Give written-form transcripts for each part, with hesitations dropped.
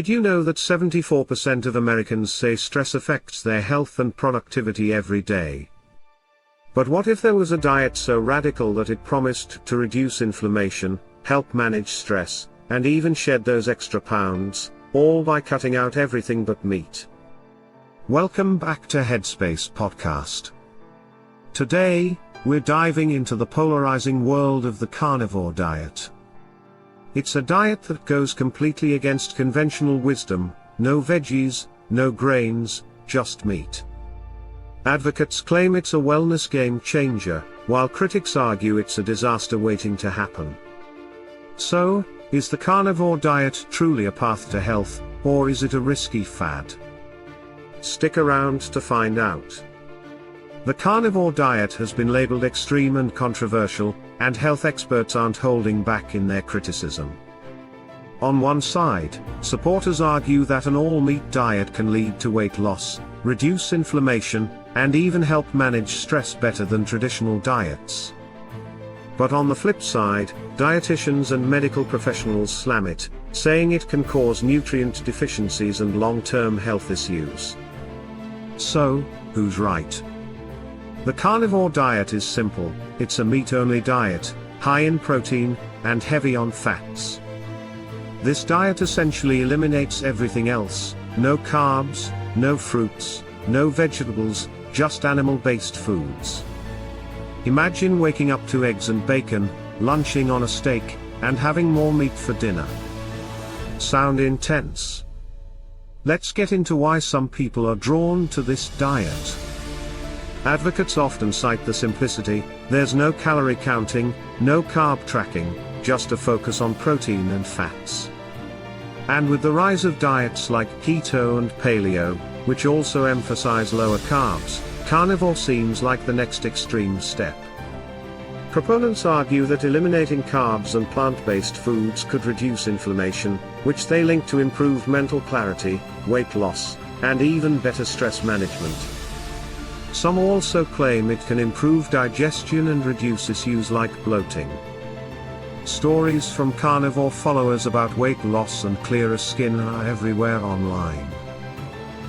Did you know that 74% of Americans say stress affects their health and productivity every day? But what if there was a diet so radical that it promised to reduce inflammation, help manage stress, and even shed those extra pounds, all by cutting out everything but meat? Welcome back to Headspace Podcast. Today, we're diving into the polarizing world of the carnivore diet. It's a diet that goes completely against conventional wisdom: no veggies, no grains, just meat. Advocates claim it's a wellness game changer, while critics argue it's a disaster waiting to happen. So, is the carnivore diet truly a path to health, or is it a risky fad? Stick around to find out. The carnivore diet has been labeled extreme and controversial, and health experts aren't holding back in their criticism. On one side, supporters argue that an all-meat diet can lead to weight loss, reduce inflammation, and even help manage stress better than traditional diets. But on the flip side, dietitians and medical professionals slam it, saying it can cause nutrient deficiencies and long-term health issues. So, who's right? The carnivore diet is simple: it's a meat-only diet, high in protein, and heavy on fats. This diet essentially eliminates everything else: no carbs, no fruits, no vegetables, just animal-based foods. Imagine waking up to eggs and bacon, lunching on a steak, and having more meat for dinner. Sound intense? Let's get into why some people are drawn to this diet. Advocates often cite the simplicity: there's no calorie counting, no carb tracking, just a focus on protein and fats. And with the rise of diets like keto and paleo, which also emphasize lower carbs, carnivore seems like the next extreme step. Proponents argue that eliminating carbs and plant-based foods could reduce inflammation, which they link to improved mental clarity, weight loss, and even better stress management. Some also claim it can improve digestion and reduce issues like bloating. Stories from carnivore followers about weight loss and clearer skin are everywhere online.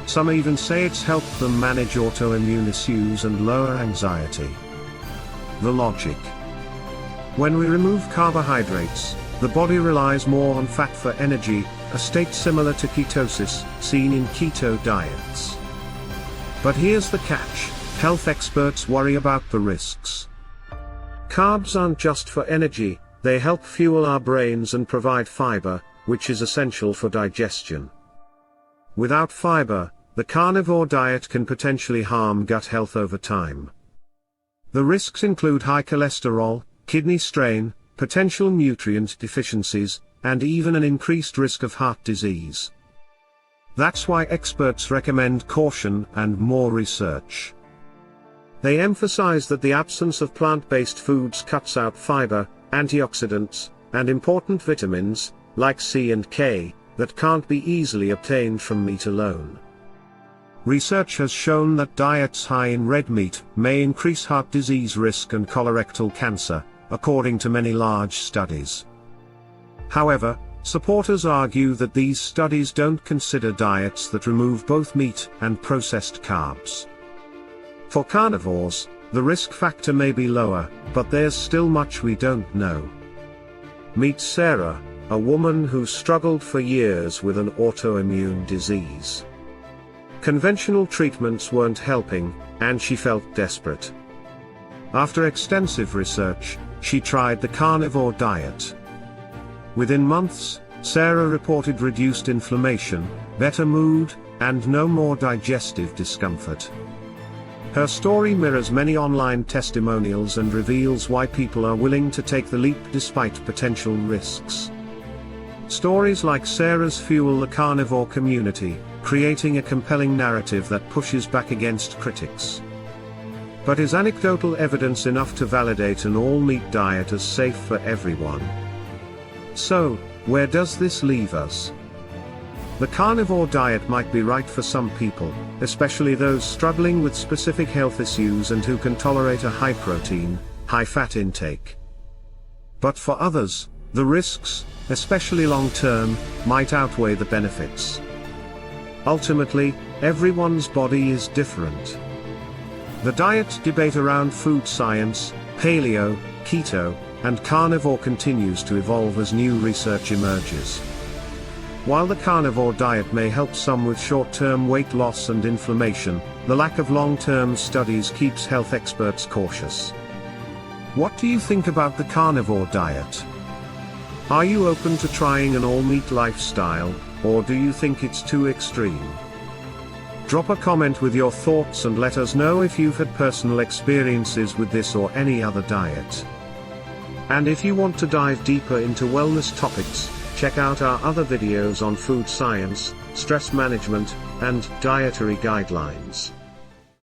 Some even say it's helped them manage autoimmune issues and lower anxiety. The logic: when we remove carbohydrates, the body relies more on fat for energy, a state similar to ketosis, seen in keto diets. But here's the catch: health experts worry about the risks. Carbs aren't just for energy, they help fuel our brains and provide fiber, which is essential for digestion. Without fiber, the carnivore diet can potentially harm gut health over time. The risks include high cholesterol, kidney strain, potential nutrient deficiencies, and even an increased risk of heart disease. That's why experts recommend caution and more research. They emphasize that the absence of plant-based foods cuts out fiber, antioxidants, and important vitamins, like C and K, that can't be easily obtained from meat alone. Research has shown that diets high in red meat may increase heart disease risk and colorectal cancer, according to many large studies. However, supporters argue that these studies don't consider diets that remove both meat and processed carbs. For carnivores, the risk factor may be lower, but there's still much we don't know. Meet Sarah, a woman who struggled for years with an autoimmune disease. Conventional treatments weren't helping, and she felt desperate. After extensive research, she tried the carnivore diet. Within months, Sarah reported reduced inflammation, better mood, and no more digestive discomfort. Her story mirrors many online testimonials and reveals why people are willing to take the leap despite potential risks. Stories like Sarah's fuel the carnivore community, creating a compelling narrative that pushes back against critics. But is anecdotal evidence enough to validate an all-meat diet as safe for everyone? So, where does this leave us? The carnivore diet might be right for some people, especially those struggling with specific health issues and who can tolerate a high protein, high fat intake. But for others, The risks, especially long-term, might outweigh the benefits. Ultimately, everyone's body is different. The diet debate around food science, paleo, keto, and carnivore continues to evolve as new research emerges. While the carnivore diet may help some with short-term weight loss and inflammation, the lack of long-term studies keeps health experts cautious. What do you think about the carnivore diet? Are you open to trying an all-meat lifestyle, or do you think it's too extreme? Drop a comment with your thoughts and let us know if you've had personal experiences with this or any other diet. And if you want to dive deeper into wellness topics, check out our other videos on food science, stress management, and dietary guidelines.